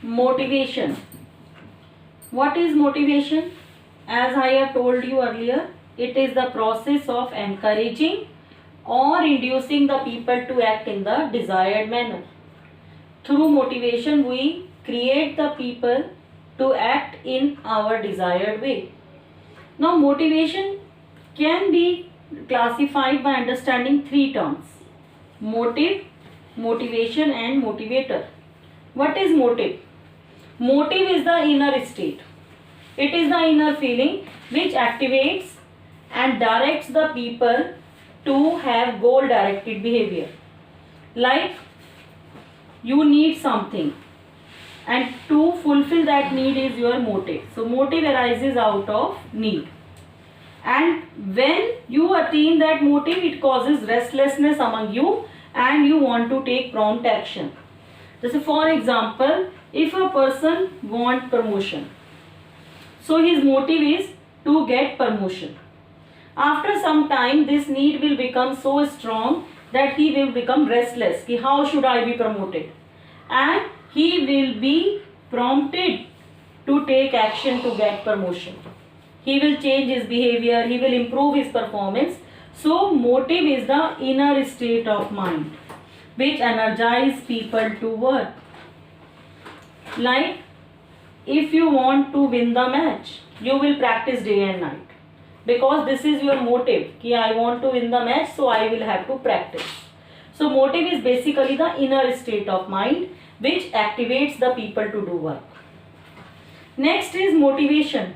Motivation. What is motivation? As I have told you earlier, it is the process of encouraging or inducing the people to act in the desired manner. Through motivation, we create the people to act in our desired way. Now, motivation can be classified by understanding three terms: motive, motivation, and motivator. What is motive? Motive is the inner state. It is the inner feeling which activates and directs the people to have goal directed behavior. Like you need something, and to fulfill that need is your motive. So motive arises out of need. And when you attain that motive, it causes restlessness among you and you want to take prompt action. So for example, if a person wants promotion, so his motive is to get promotion. After some time, this need will become so strong that he will become restless. Ki how should I be promoted? And he will be prompted to take action to get promotion. He will change his behavior, he will improve his performance. So motive is the inner state of mind which energizes people to work. Like if you want to win the match, you will practice day and night. Because this is your motive. Ki I want to win the match, so I will have to practice. So motive is basically the inner state of mind which activates the people to do work. Next is motivation.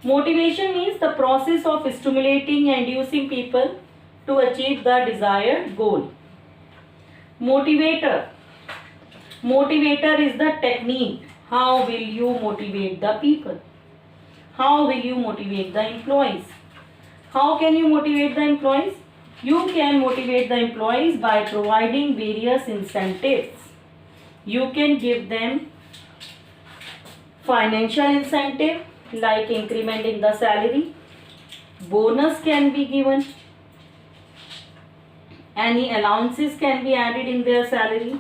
Motivation means the process of stimulating and inducing people to achieve the desired goal. Motivator. Motivator is the technique. How will you motivate the people? How will you motivate the employees? How can you motivate the employees? You can motivate the employees by providing various incentives. You can give them financial incentive like increment in the salary. Bonus can be given. Any allowances can be added in their salary.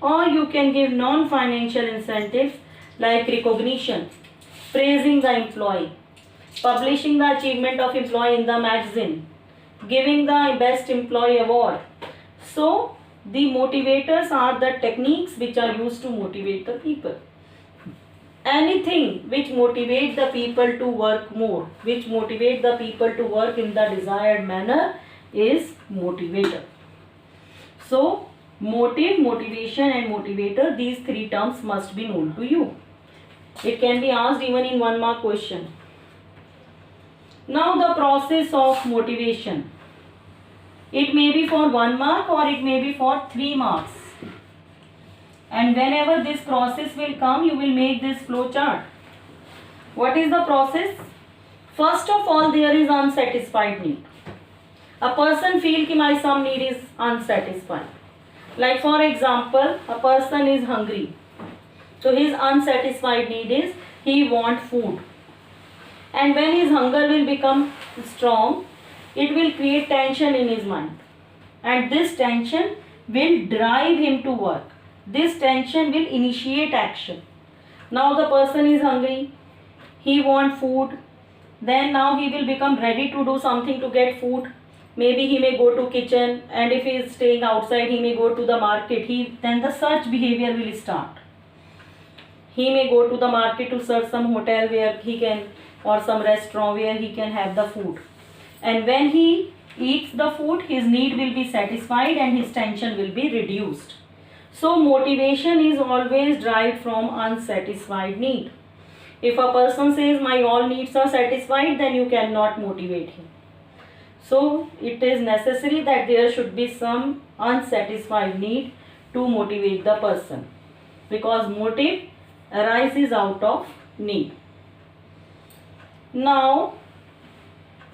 Or you can give non-financial incentives like recognition, praising the employee, publishing the achievement of employee in the magazine, giving the best employee award. So the motivators are the techniques which are used to motivate the people. Anything which motivate the people to work more, which motivate the people to work in the desired manner is motivator. So motive, motivation and motivator, these three terms must be known to you. It can be asked even in 1 mark question. Now the process of motivation. It may be for 1 mark or it may be for 3 marks. And whenever this process will come, you will make this flow chart. What is the process? First of all, there is unsatisfied need. A person feels that my some need is unsatisfied. Like for example, a person is hungry. So his unsatisfied need is he wants food. And when his hunger will become strong, it will create tension in his mind. And this tension will drive him to work. This tension will initiate action. Now the person is hungry, he wants food, then now he will become ready to do something to get food. Maybe he may go to kitchen, and if he is staying outside, he may go to the market. Then the search behavior will start. He may go to the market to search some hotel where he can, or some restaurant where he can have the food. And when he eats the food, his need will be satisfied and his tension will be reduced. So motivation is always derived from unsatisfied need. If a person says my all needs are satisfied, then you cannot motivate him. So it is necessary that there should be some unsatisfied need to motivate the person, because motive arises out of need. Now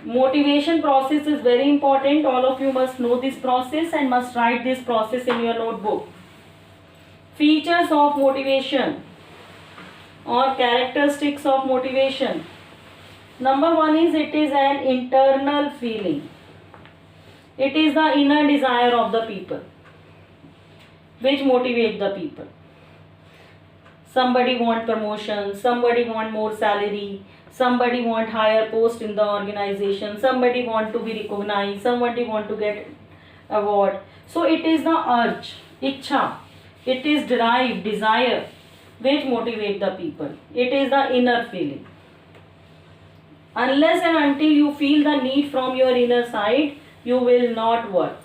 motivation process is very important. All of you must know this process and must write this process in your notebook. Features of motivation or characteristics of motivation. Number 1 is it is an internal feeling. It is the inner desire of the people which motivate the people. Somebody want promotion, somebody want more salary, somebody want higher post in the organization, somebody want to be recognized, somebody want to get award. So it is the urge, ichha, it is drive, desire which motivate the people. It is the inner feeling. Unless and until you feel the need from your inner side, you will not work.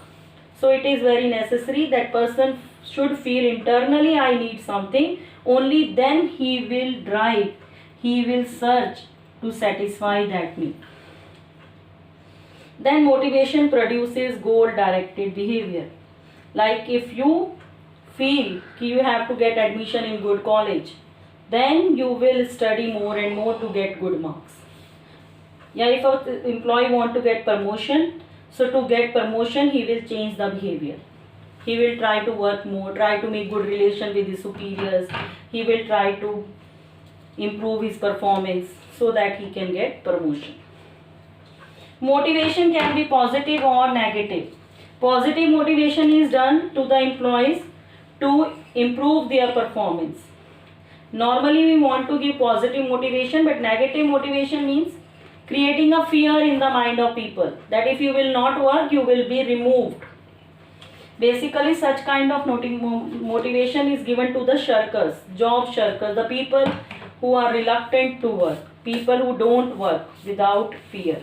So it is very necessary that person should feel internally, I need something. Only then he will drive, he will search to satisfy that need. Then motivation produces goal directed behavior. Like if you feel you have to get admission in good college, then you will study more and more to get good marks. Yeah, if an employee want to get promotion, so to get promotion he will change the behavior. He will try to work more, try to make good relation with his superiors. He will try to improve his performance so that he can get promotion. Motivation can be positive or negative. Positive motivation is done to the employees to improve their performance. Normally we want to give positive motivation, but negative motivation means creating a fear in the mind of people that if you will not work, you will be removed. Basically, such kind of motivation is given to the shirkers, job shirkers, the people who are reluctant to work, people who don't work without fear.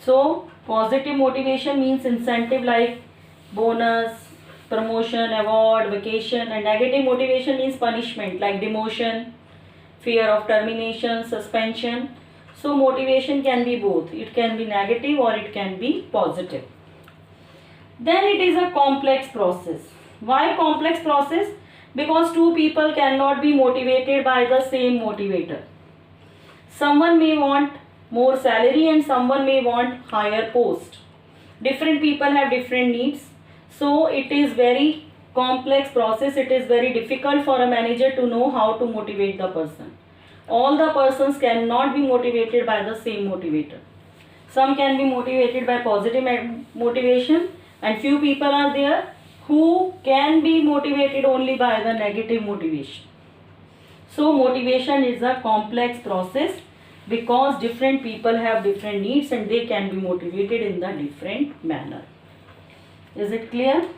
So, positive motivation means incentive like bonus, promotion, award, vacation, and negative motivation means punishment like demotion, fear of termination, suspension. So, motivation can be both. It can be negative or it can be positive. Then it is a complex process. Why complex process? Because two people cannot be motivated by the same motivator. Someone may want more salary and someone may want higher post. Different people have different needs. So it is very complex process. It is very difficult for a manager to know how to motivate the person. All the persons cannot be motivated by the same motivator. Some can be motivated by positive motivation, and few people are there who can be motivated only by the negative motivation. So motivation is a complex process because different people have different needs and they can be motivated in the different manner. Is it clear?